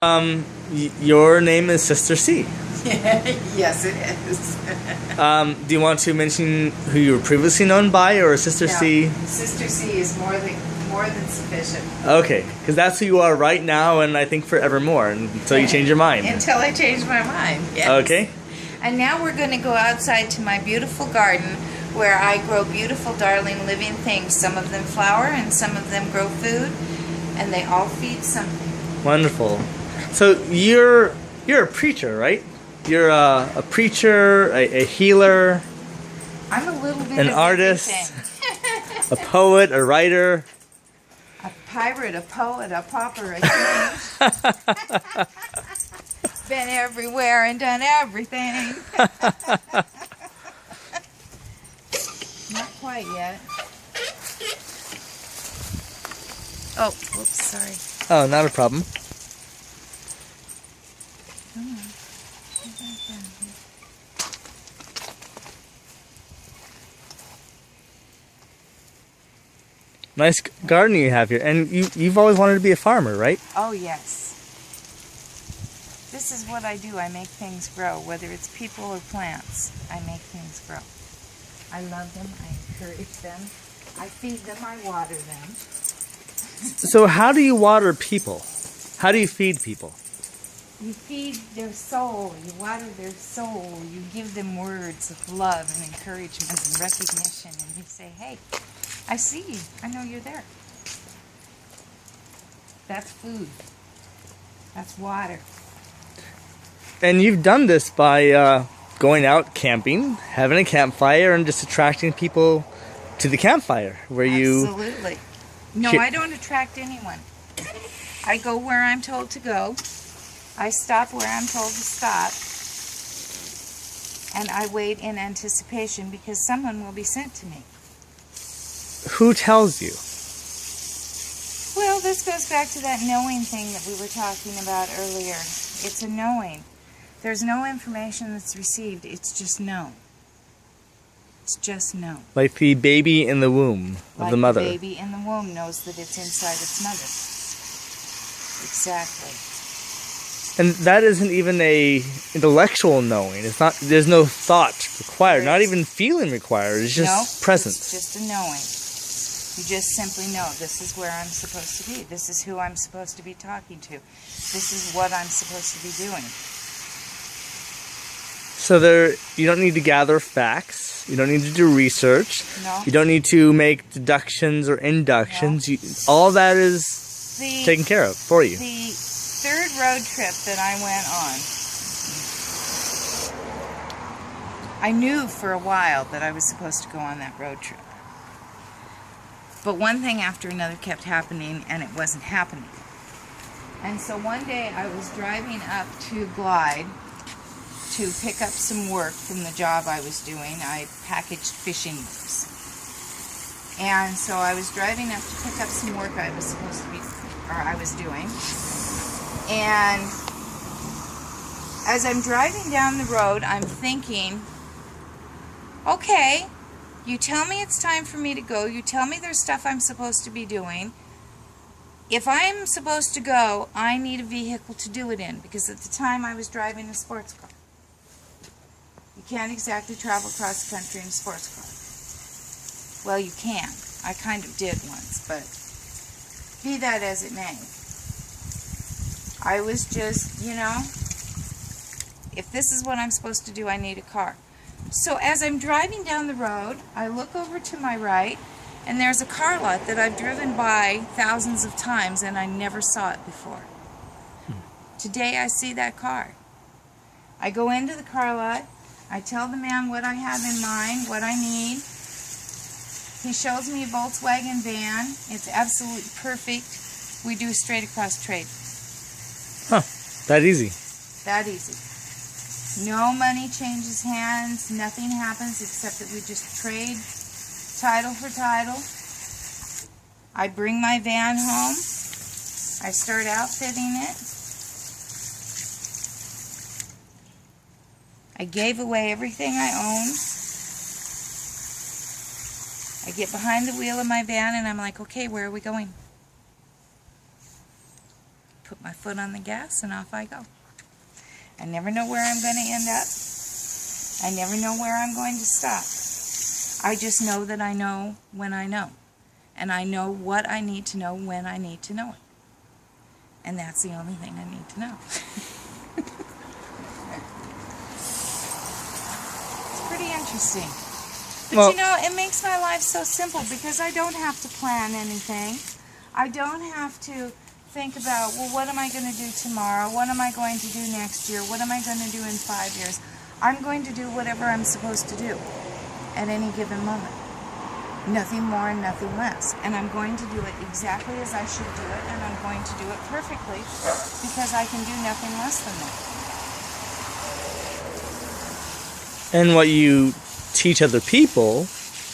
Your name is Sister C. Yes, it is. Do you want to mention who you were previously known by, or Sister No, C? Sister C is more than sufficient. Okay, because that's who you are right now, and I think forevermore, until you change your mind. Until I change my mind. Yes. Okay. And now we're going to go outside to my beautiful garden where I grow beautiful, darling, living things. Some of them flower and some of them grow food, and they all feed something. Wonderful. So you're a preacher, right? You're a preacher, a healer, I'm a little bit an of artist, everything. a poet, a writer. A pirate, a poet, a pauper, a king. Been everywhere and done everything. Not quite yet. Oh, oops, sorry. Oh, not a problem. Come on. She's right down here. Nice garden you have here, and you've always wanted to be a farmer, right? Oh, yes. This is what I do. I make things grow, whether it's people or plants. I make things grow. I love them. I encourage them. I feed them. I water them. So how do you water people? How do you feed people? You feed their soul. You water their soul. You give them words of love and encouragement and recognition. And you say, hey, I see you. I know you're there. That's food. That's water. And you've done this by going out camping, having a campfire, and just attracting people to the campfire where you... Absolutely. No, I don't attract anyone. I go where I'm told to go. I stop where I'm told to stop. And I wait in anticipation because someone will be sent to me. Who tells you? Well, this goes back to that knowing thing that we were talking about earlier. It's a knowing. There's no information that's received. It's just known. It's just known. Like the baby in the womb of the mother. Like the baby in the womb knows that it's inside its mother. Exactly. And that isn't even a intellectual knowing. It's not. There's no thought required. Not even feeling required. It's just presence. It's just a knowing. You just simply know this is where I'm supposed to be. This is who I'm supposed to be talking to. This is what I'm supposed to be doing. So you don't need to gather facts. You don't need to do research. No. You don't need to make deductions or inductions. No. All that is taken care of for you. The third road trip that I went on, I knew for a while that I was supposed to go on that road trip. But one thing after another kept happening, and it wasn't happening. And so one day I was driving up to Glide to pick up some work from the job I was doing. I packaged fishing nets. And so I was driving up to pick up some work I was doing. And as I'm driving down the road, I'm thinking, okay, you tell me it's time for me to go. You tell me there's stuff I'm supposed to be doing. If I'm supposed to go, I need a vehicle to do it in, because at the time I was driving a sports car. You can't exactly travel across the country in a sports car. Well, you can. I kind of did once, but be that as it may. I was just, if this is what I'm supposed to do, I need a car. So as I'm driving down the road, I look over to my right, and there's a car lot that I've driven by thousands of times, and I never saw it before. Today I see that car. I go into the car lot. I tell the man what I have in mind, what I need. He shows me a Volkswagen van. It's absolutely perfect. We do a straight across trade. Huh. That easy. That easy. No money changes hands. Nothing happens except that we just trade title for title. I bring my van home. I start outfitting it. I gave away everything I own. I get behind the wheel of my van and I'm like, okay, where are we going? Put my foot on the gas, and off I go. I never know where I'm going to end up. I never know where I'm going to stop. I just know that I know when I know. And I know what I need to know when I need to know it. And that's the only thing I need to know. It's pretty interesting. But Well, you know, it makes my life so simple because I don't have to plan anything. I don't have to think about, well, what am I going to do tomorrow? What am I going to do next year? What am I going to do in 5 years? I'm going to do whatever I'm supposed to do at any given moment. Nothing more and nothing less. And I'm going to do it exactly as I should do it, and I'm going to do it perfectly because I can do nothing less than that. and what you teach other people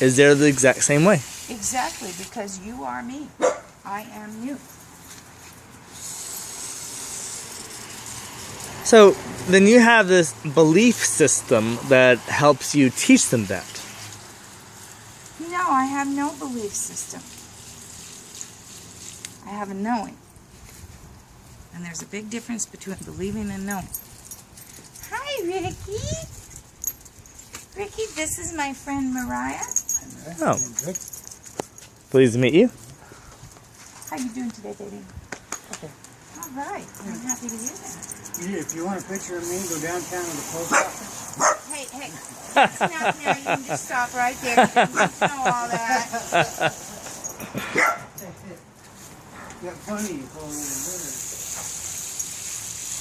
is they're the exact same way. Exactly, because you are me. I am you. So then you have this belief system that helps you teach them that. No, I have no belief system. I have a knowing. And there's a big difference between believing and knowing. Hi, Ricky. Ricky, this is my friend Mariah. Oh. Pleased to meet you. How you doing today, baby? Okay. All right. I'm happy to hear that. If you want a picture of me, go downtown to the post office. Hey, it's not now. You can just stop right there. You don't need to know all that. Got plenty of over there.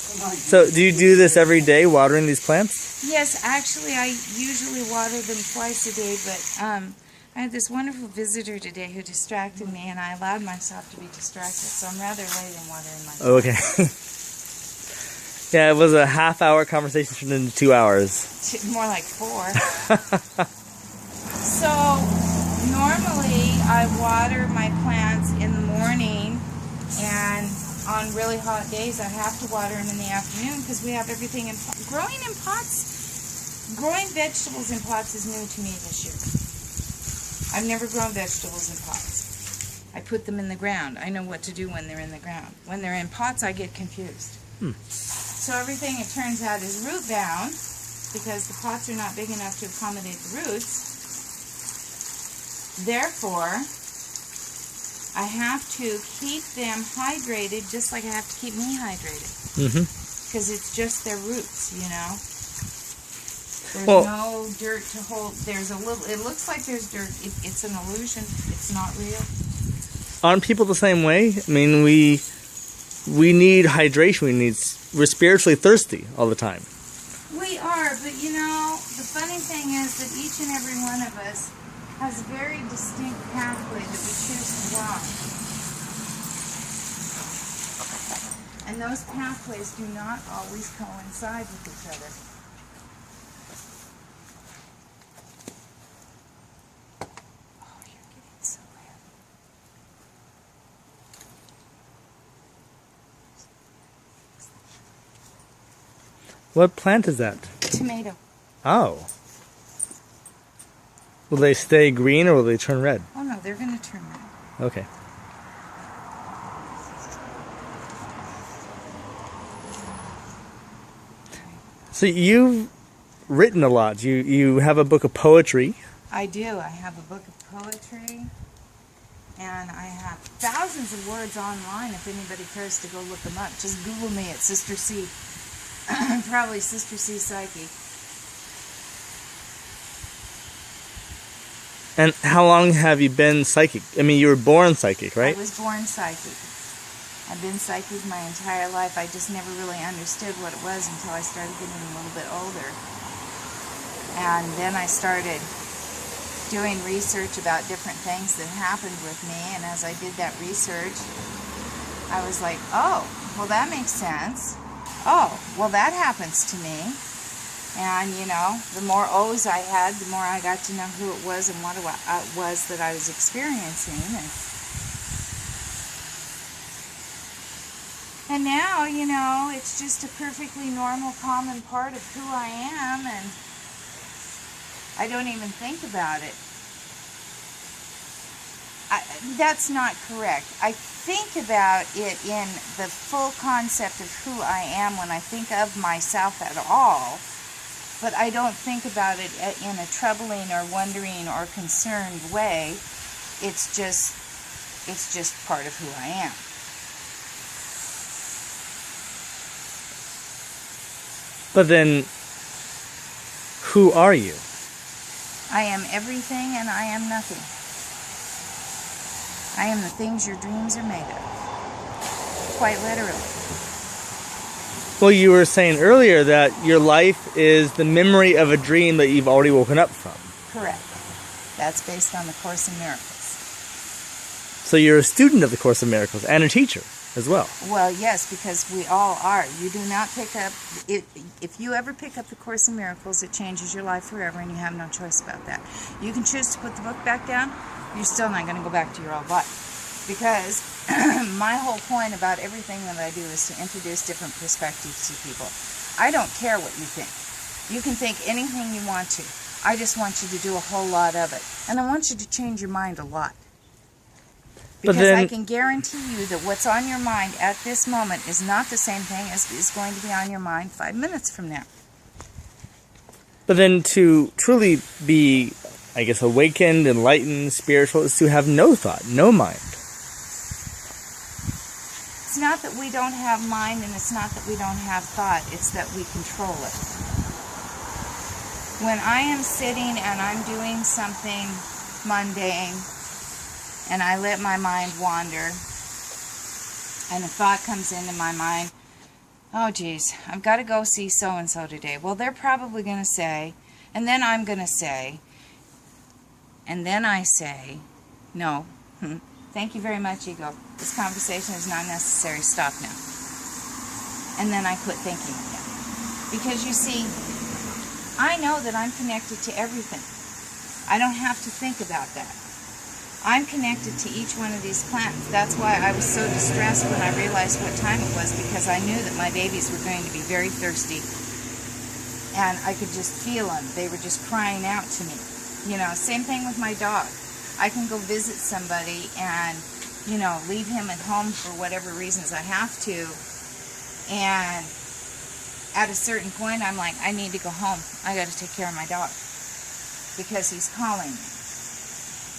Come on. So do you do this every day, watering these plants? Yes, actually, I usually water them twice a day, but I had this wonderful visitor today who distracted me, and I allowed myself to be distracted, so I'm rather late in watering my plants. Okay. Yeah, it was a half-hour conversation turned into 2 hours. More like 4. So, normally I water my plants in the morning, and on really hot days I have to water them in the afternoon because we have everything in pots. Growing in pots, growing vegetables in pots is new to me this year. I've never grown vegetables in pots. I put them in the ground. I know what to do when they're in the ground. When they're in pots, I get confused. So everything, it turns out, is root bound because the pots are not big enough to accommodate the roots. Therefore, I have to keep them hydrated just like I have to keep me hydrated. Because it's just their roots, you know. There's no dirt to hold. There's a little, it looks like there's dirt. It's an illusion. It's not real. Aren't people the same way? I mean, we need hydration. We're spiritually thirsty all the time. We are, but you know, the funny thing is that each and every one of us has a very distinct pathway that we choose to walk. And those pathways do not always coincide with each other. Oh, you're getting so heavy. What plant is that? Tomato. Oh. Will they stay green or will they turn red? Oh no, they're going to turn red. Okay. So you've written a lot. You have a book of poetry. I do. I have a book of poetry. And I have thousands of words online if anybody cares to go look them up. Just Google me at Sister C. Probably Sister C Psyche. And how long have you been psychic? I mean, you were born psychic, right? I was born psychic. I've been psychic my entire life. I just never really understood what it was until I started getting a little bit older. And then I started doing research about different things that happened with me, and as I did that research, I was like, oh, well that makes sense. Oh, well that happens to me. And, you know, the more O's I had, the more I got to know who it was and what it was that I was experiencing. And now, you know, it's just a perfectly normal, common part of who I am, and I don't even think about it. That's not correct. I think about it in the full concept of who I am when I think of myself at all, but I don't think about it in a troubling or wondering or concerned way. It's just part of who I am. But then, who are you? I am everything and I am nothing. I am the things your dreams are made of. Quite literally. Well, you were saying earlier that your life is the memory of a dream that you've already woken up from. Correct. That's based on the Course in Miracles. So you're a student of the Course in Miracles and a teacher as well. Well, yes, because we all are. You do not pick up... If you ever pick up the Course in Miracles, it changes your life forever, and you have no choice about that. You can choose to put the book back down. You're still not going to go back to your old life. Because my whole point about everything that I do is to introduce different perspectives to people. I don't care what you think. You can think anything you want to. I just want you to do a whole lot of it. And I want you to change your mind a lot. Because I can guarantee you that what's on your mind at this moment is not the same thing as is going to be on your mind 5 minutes from now. But then to truly be, I guess, awakened, enlightened, spiritual, is to have no thought, no mind. It's not that we don't have mind, and it's not that we don't have thought. It's that we control it. When I am sitting and I'm doing something mundane, and I let my mind wander, and a thought comes into my mind, oh geez, I've got to go see so-and-so today. Well, they're probably going to say, and then I'm going to say, and then I say, no, thank you very much, ego. This conversation is not necessary. Stop now. And then I quit thinking again. Because you see, I know that I'm connected to everything. I don't have to think about that. I'm connected to each one of these plants. That's why I was so distressed when I realized what time it was, because I knew that my babies were going to be very thirsty. And I could just feel them. They were just crying out to me. You know, same thing with my dog. I can go visit somebody and, you know, leave him at home for whatever reasons I have to. And at a certain point, I'm like, I need to go home. I got to take care of my dog because he's calling me.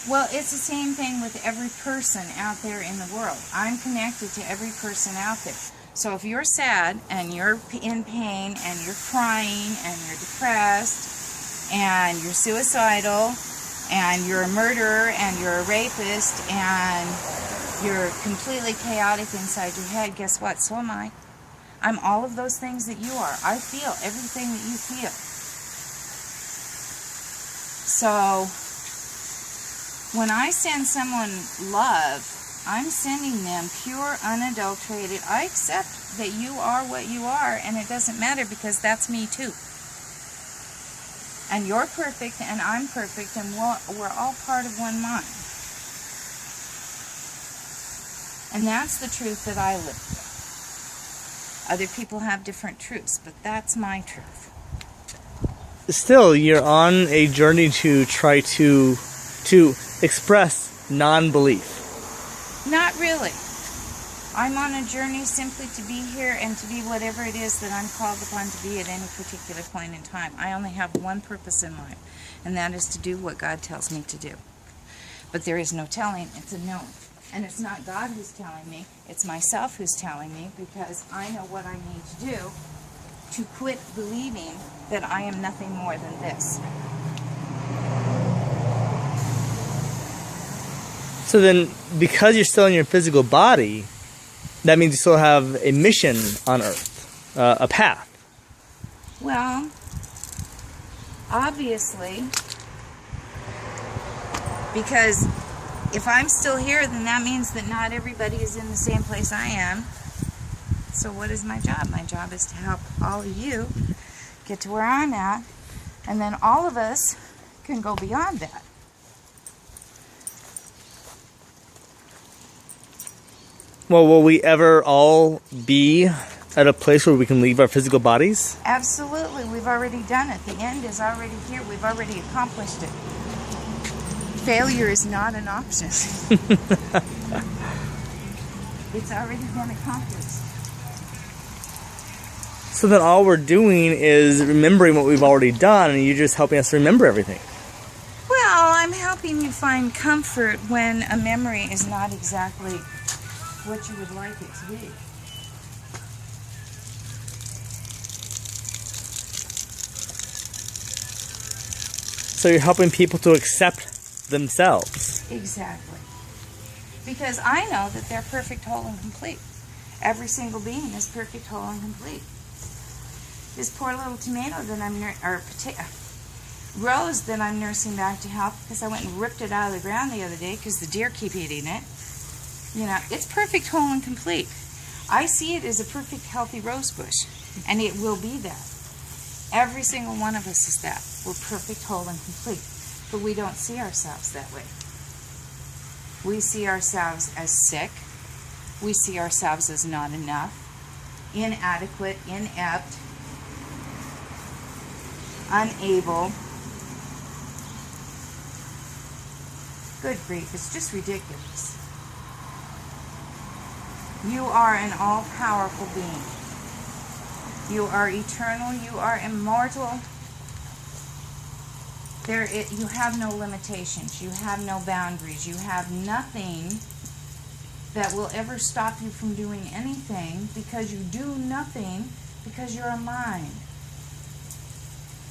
Well, it's the same thing with every person out there in the world. I'm connected to every person out there. So if you're sad and you're in pain and you're crying and you're depressed and you're suicidal and you're a murderer and you're a rapist and you're completely chaotic inside your head, guess what? So am I. I'm all of those things that you are. I feel everything that you feel. So when I send someone love, I'm sending them pure, unadulterated. I accept that you are what you are, and it doesn't matter because that's me too. And you're perfect, and I'm perfect, and we're all part of one mind. And that's the truth that I live with. Other people have different truths, but that's my truth. Still, you're on a journey to try to express non-belief. Not really. I'm on a journey simply to be here and to be whatever it is that I'm called upon to be at any particular point in time. I only have one purpose in life, and that is to do what God tells me to do. But there is no telling, it's a knowing. And it's not God who's telling me, it's myself who's telling me, because I know what I need to do to quit believing that I am nothing more than this. So then, because you're still in your physical body, that means you still have a mission on Earth, a path. Well, obviously, because if I'm still here, then that means that not everybody is in the same place I am. So what is my job? My job is to help all of you get to where I'm at, and then all of us can go beyond that. Well, will we ever all be at a place where we can leave our physical bodies? Absolutely. We've already done it. The end is already here. We've already accomplished it. Failure is not an option. It's already been accomplished. So then all we're doing is remembering what we've already done, and you're just helping us remember everything. Well, I'm helping you find comfort when a memory is not exactly what you would like it to be. So you're helping people to accept themselves. Exactly. Because I know that they're perfect, whole, and complete. Every single being is perfect, whole, and complete. This poor little tomato that I'm rose that I'm nursing back to health because I went and ripped it out of the ground the other day because the deer keep eating it. You know, it's perfect, whole, and complete. I see it as a perfect, healthy rose bush, and it will be that. Every single one of us is that. We're perfect, whole, and complete. But we don't see ourselves that way. We see ourselves as sick. We see ourselves as not enough, inadequate, inept, unable. Good grief, it's just ridiculous. You are an all-powerful being. You are eternal, you are immortal. You have no limitations, you have no boundaries, you have nothing that will ever stop you from doing anything because you do nothing because you're a mind.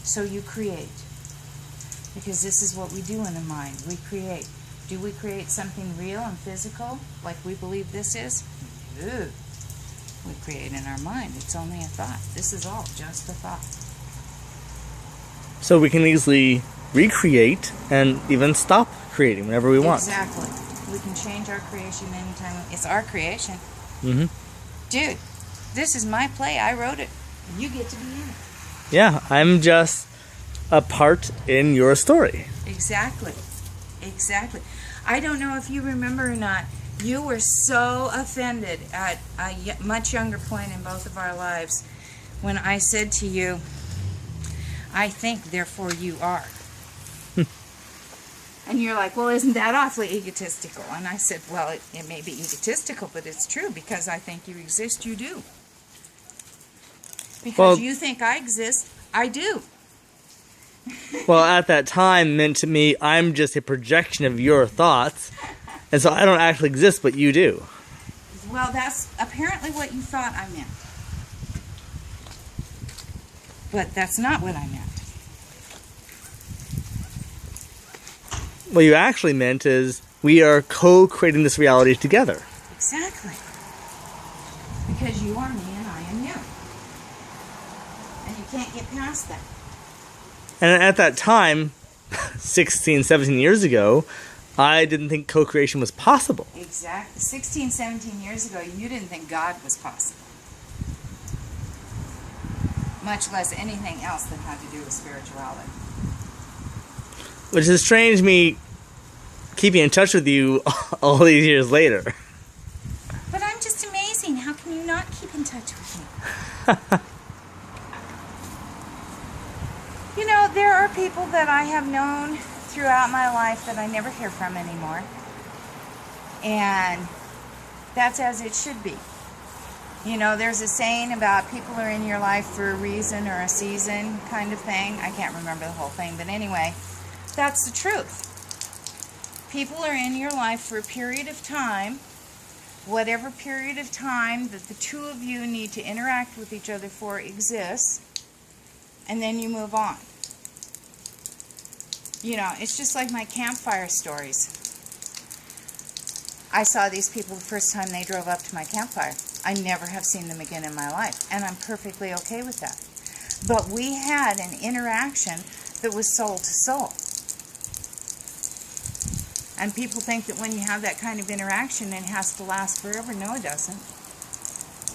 So you create. Because this is what we do in a mind. We create. Do we create something real and physical like we believe this is? No. We create in our mind. It's only a thought. This is all just a thought. So we can easily recreate and even stop creating whenever we want. Exactly. We can change our creation anytime. It's our creation. Mm-hmm. Dude, this is my play. I wrote it. You get to be in it. Yeah, I'm just a part in your story. Exactly. Exactly. I don't know if you remember or not, you were so offended at a much younger point in both of our lives when I said to you, I think, therefore you are. And you're like, well, isn't that awfully egotistical? And I said, well, it may be egotistical, but it's true because I think you exist, you do. Because you think I exist, I do. Well, at that time meant to me I'm just a projection of your thoughts, and so I don't actually exist, but you do. Well, that's apparently what you thought I meant. But that's not what I meant. What you actually meant is we are co-creating this reality together. Exactly. Because you are me and I am you. And you can't get past that. And at that time, 16, 17 years ago, I didn't think co-creation was possible. Exactly. 16, 17 years ago, you didn't think God was possible. Much less anything else that had to do with spirituality. Which is strange, me keeping in touch with you all these years later. But I'm just amazing. How can you not keep in touch with me? You know, there are people that I have known throughout my life that I never hear from anymore. And that's as it should be. You know, there's a saying about people are in your life for a reason or a season kind of thing. I can't remember the whole thing, but anyway, that's the truth. People are in your life for a period of time, whatever period of time that the two of you need to interact with each other for exists, and then you move on. You know, it's just like my campfire stories. I saw these people the first time they drove up to my campfire. I never have seen them again in my life, and I'm perfectly okay with that. But we had an interaction that was soul to soul. And people think that when you have that kind of interaction, it has to last forever. No, it doesn't.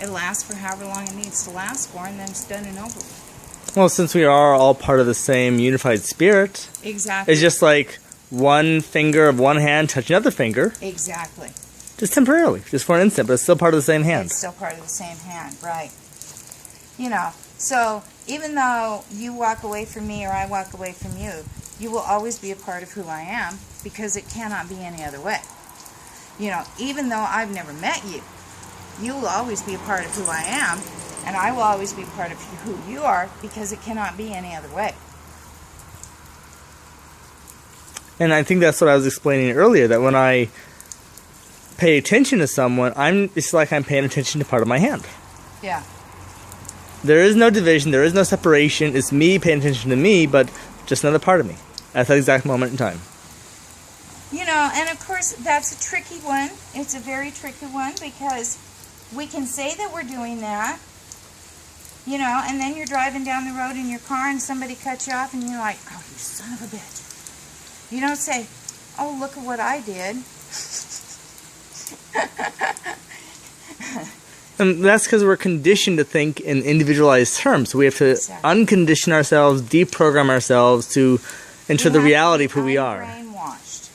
It lasts for however long it needs to last for, and then it's done and over with. Well, since we are all part of the same unified spirit, Exactly. it's just like one finger of one hand touching another finger. Exactly. Just temporarily, just for an instant, but it's still part of the same hand. It's still part of the same hand, right. You know, so even though you walk away from me or I walk away from you, you will always be a part of who I am. because it cannot be any other way. You know, even though I've never met you, you will always be a part of who I am, and I will always be a part of who you are, because it cannot be any other way. And I think that's what I was explaining earlier, that when I pay attention to someone, it's like I'm paying attention to part of my hand. Yeah. There is no division, there is no separation. It's me paying attention to me, but just another part of me at that exact moment in time. You know, and of course, that's a tricky one. It's a very tricky one, because we can say that we're doing that, you know, and then you're driving down the road in your car and somebody cuts you off and you're like, oh, you son of a bitch. You don't say, oh, look at what I did. And that's because we're conditioned to think in individualized terms. So we have to Exactly. uncondition ourselves, deprogram ourselves to enter the reality of who we are. Brainwashed.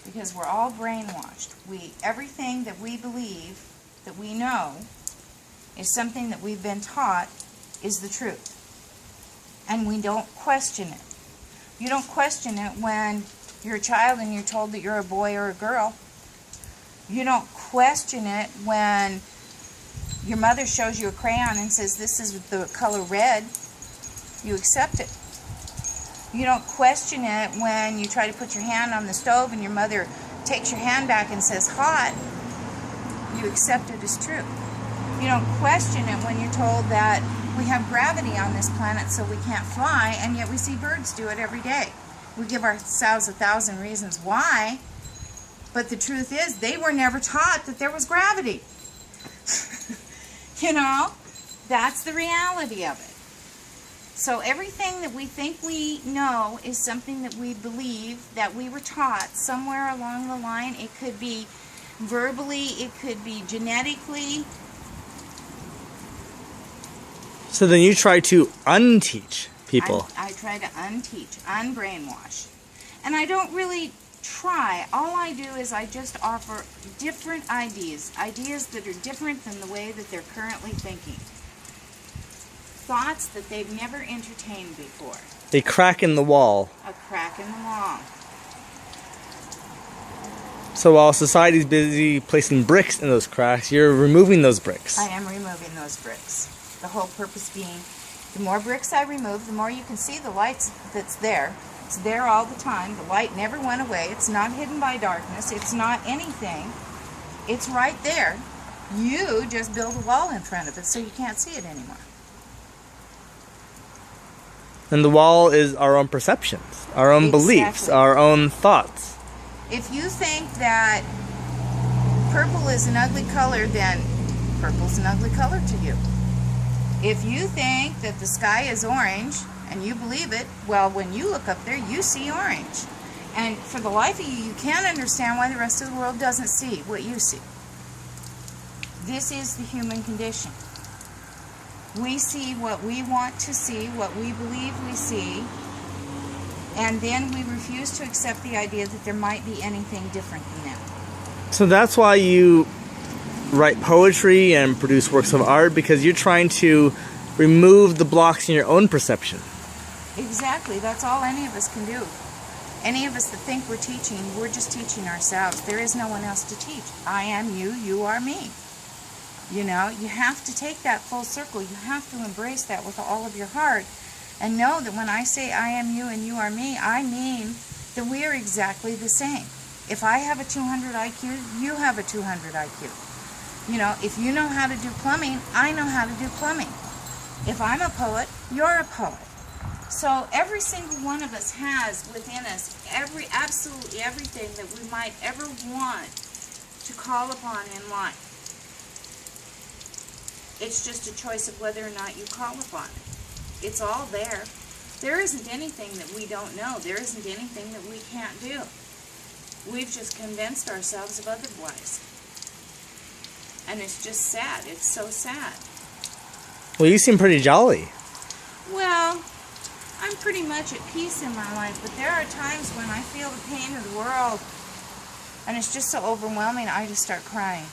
Because we're all brainwashed. Everything that we believe, that we know, is something that we've been taught is the truth. And we don't question it. You don't question it when you're a child and you're told that you're a boy or a girl. You don't question it when your mother shows you a crayon and says, this is the color red. You accept it. You don't question it when you try to put your hand on the stove and your mother takes your hand back and says, hot. You accept it as true. You don't question it when you're told that we have gravity on this planet so we can't fly, and yet we see birds do it every day. We give ourselves 1,000 reasons why, but the truth is they were never taught that there was gravity. You know, that's the reality of it. So everything that we think we know is something that we believe, that we were taught somewhere along the line. It could be verbally, it could be genetically. So then you try to unteach people. I try to unteach, unbrainwash. And I don't really try. All I do is I just offer different ideas that are different than the way that they're currently thinking. Thoughts that they've never entertained before. A crack in the wall. A crack in the wall. So while society's busy placing bricks in those cracks, you're removing those bricks. I am removing those bricks. The whole purpose being, the more bricks I remove, the more you can see the light that's there. It's there all the time. The light never went away. It's not hidden by darkness. It's not anything. It's right there. You just build a wall in front of it so you can't see it anymore. And the wall is our own perceptions, our own beliefs, Exactly. our own thoughts. If you think that purple is an ugly color, then purple's an ugly color to you. If you think that the sky is orange and you believe it, well, when you look up there, you see orange. And for the life of you, you can't understand why the rest of the world doesn't see what you see. This is the human condition. We see what we want to see, what we believe we see, and then we refuse to accept the idea that there might be anything different than that. So that's why you write poetry and produce works of art, because you're trying to remove the blocks in your own perception. Exactly. That's all any of us can do. Any of us that think we're teaching, we're just teaching ourselves. There is no one else to teach. I am you, you are me. You know, you have to take that full circle. You have to embrace that with all of your heart and know that when I say I am you and you are me, I mean that we are exactly the same. If I have a 200 IQ, you have a 200 IQ. You know, if you know how to do plumbing, I know how to do plumbing. If I'm a poet, you're a poet. So every single one of us has within us absolutely everything that we might ever want to call upon in life. It's just a choice of whether or not you call upon it. It's all there. There isn't anything that we don't know. There isn't anything that we can't do. We've just convinced ourselves of otherwise. And it's just sad. It's so sad. Well, you seem pretty jolly. Well, I'm pretty much at peace in my life, but there are times when I feel the pain of the world and it's just so overwhelming, I just start crying.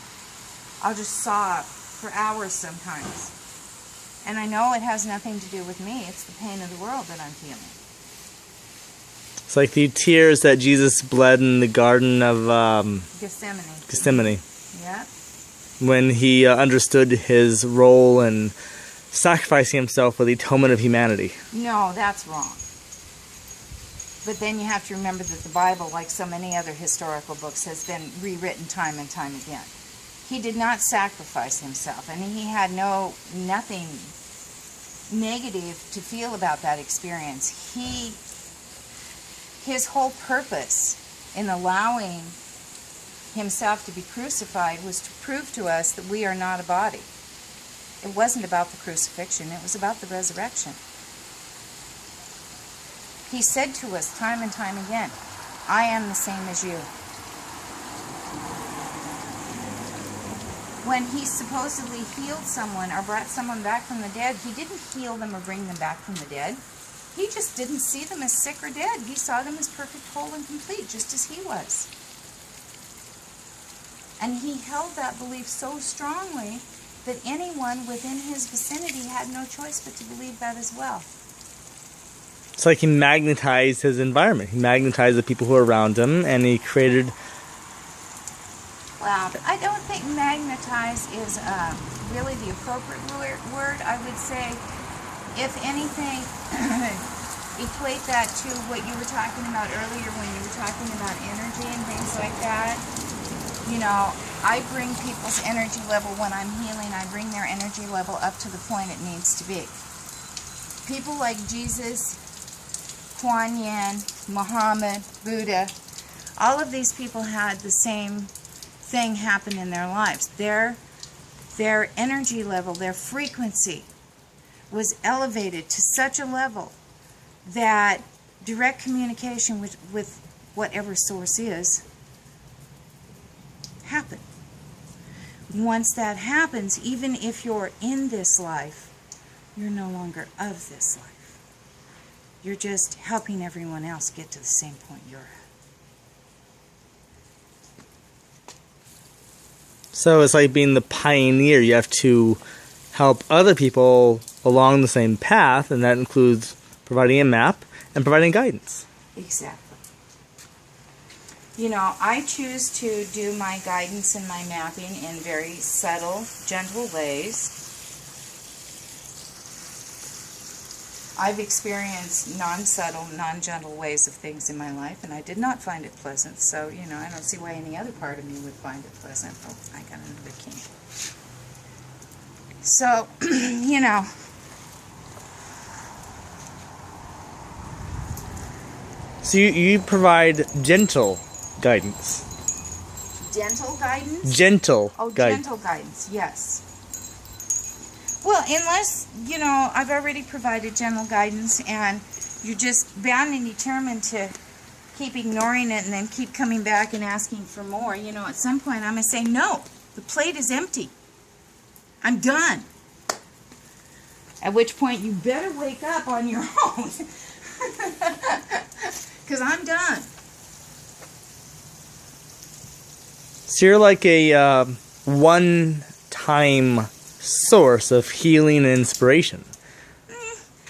I'll just sob for hours sometimes. And I know it has nothing to do with me. It's the pain of the world that I'm feeling. It's like the tears that Jesus bled in the Garden of Gethsemane. Gethsemane Yeah. when he understood his role in sacrificing himself for the atonement of humanity. No, that's wrong. But then you have to remember that the Bible, like so many other historical books, has been rewritten time and time again. He did not sacrifice himself, and he had nothing negative to feel about that experience. His whole purpose in allowing himself to be crucified was to prove to us that we are not a body. It wasn't about the crucifixion, it was about the resurrection. He said to us time and time again, I am the same as you. When he supposedly healed someone or brought someone back from the dead, he didn't heal them or bring them back from the dead. He just didn't see them as sick or dead. He saw them as perfect, whole, and complete, just as he was. And he held that belief so strongly that anyone within his vicinity had no choice but to believe that as well. It's like he magnetized his environment. He magnetized the people who were around him, and he created... Well, I don't think magnetize is really the appropriate word. I would say, if anything, equate that to what you were talking about earlier when you were talking about energy and things like that. You know, I bring people's energy level when I'm healing. I bring their energy level up to the point it needs to be. People like Jesus, Kuan Yin, Muhammad, Buddha, all of these people had the same thing happen in their lives. Their energy level, their frequency was elevated to such a level that direct communication with whatever source is happen. Once that happens, even if you're in this life, you're no longer of this life. You're just helping everyone else get to the same point you're at. So it's like being the pioneer. You have to help other people along the same path, and that includes providing a map and providing guidance. Exactly. You know, I choose to do my guidance and my mapping in very subtle, gentle ways. I've experienced non-subtle, non-gentle ways of things in my life, and I did not find it pleasant. So, you know, I don't see why any other part of me would find it pleasant. Oh, I got another key. So, you know, So you provide gentle guidance. dental guidance? Gentle Oh, guidance. gentle guidance, yes. Well, unless, you know, I've already provided gentle guidance and you're just bound and determined to keep ignoring it and then keep coming back and asking for more, you know, at some point I'm going to say, no, the plate is empty. I'm done. At which point you better wake up on your own. Because I'm done. So you're like a one-time source of healing and inspiration.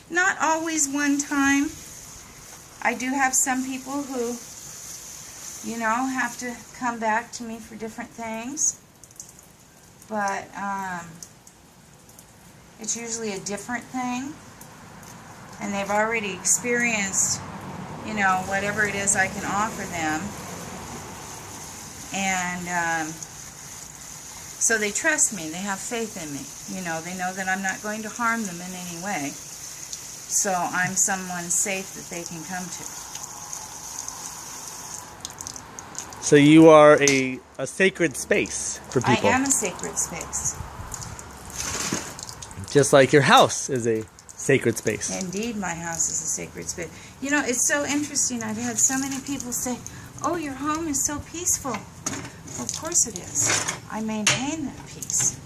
Not always one time. I do have some people who, you know, have to come back to me for different things. But it's usually a different thing. And they've already experienced, you know, whatever it is I can offer them. And so they trust me. They have faith in me. You know, they know that I'm not going to harm them in any way. So I'm someone safe that they can come to. So you are a sacred space for people. I am a sacred space. Just like your house is a sacred space. Indeed, my house is a sacred space. You know, it's so interesting. I've had so many people say, oh, your home is so peaceful. Well, of course it is. I maintain that peace.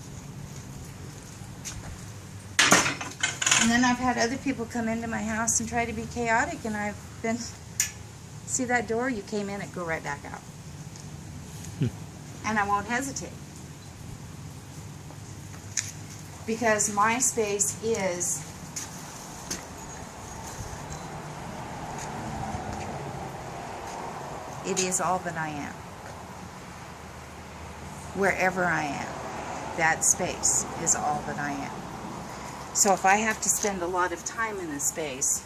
And then I've had other people come into my house and try to be chaotic, and I've been, see that door? You came in it, go right back out. And I won't hesitate. Because my space is it is all that I am. Wherever I am, that space is all that I am. So if I have to spend a lot of time in this space,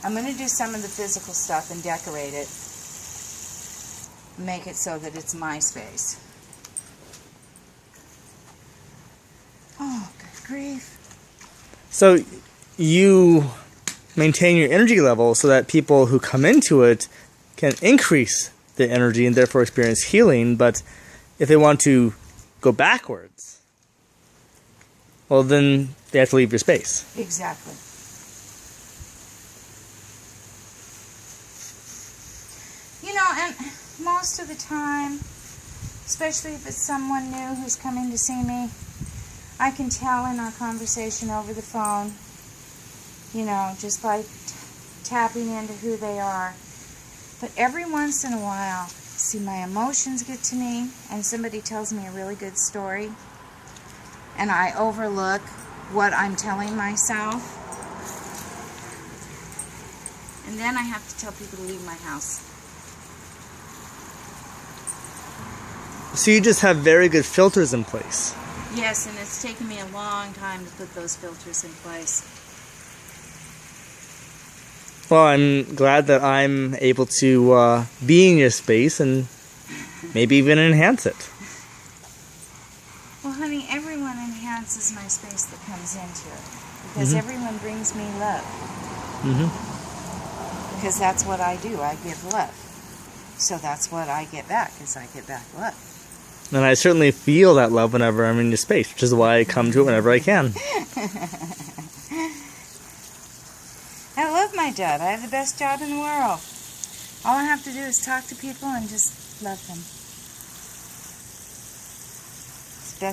I'm going to do some of the physical stuff and decorate it, make it so that it's my space. Oh, good grief. So you maintain your energy level so that people who come into it can increase the energy and therefore experience healing, but if they want to go backwards, well, then they have to leave your space. Exactly. You know, and most of the time, especially if it's someone new who's coming to see me, I can tell in our conversation over the phone, you know, just by tapping into who they are. But every once in a while, see, my emotions get to me, and somebody tells me a really good story, and I overlook what I'm telling myself, and then I have to tell people to leave my house. So you just have very good filters in place. Yes, and it's taken me a long time to put those filters in place. Well, I'm glad that I'm able to be in your space and maybe even enhance it. Well, honey, everyone enhances my space that comes into it, because everyone brings me love. Because that's what I do. I give love. So that's what I get back, is I get back love. And I certainly feel that love whenever I'm in your space, which is why I come to it whenever I can. I love my job. I have the best job in the world. All I have to do is talk to people and just love them.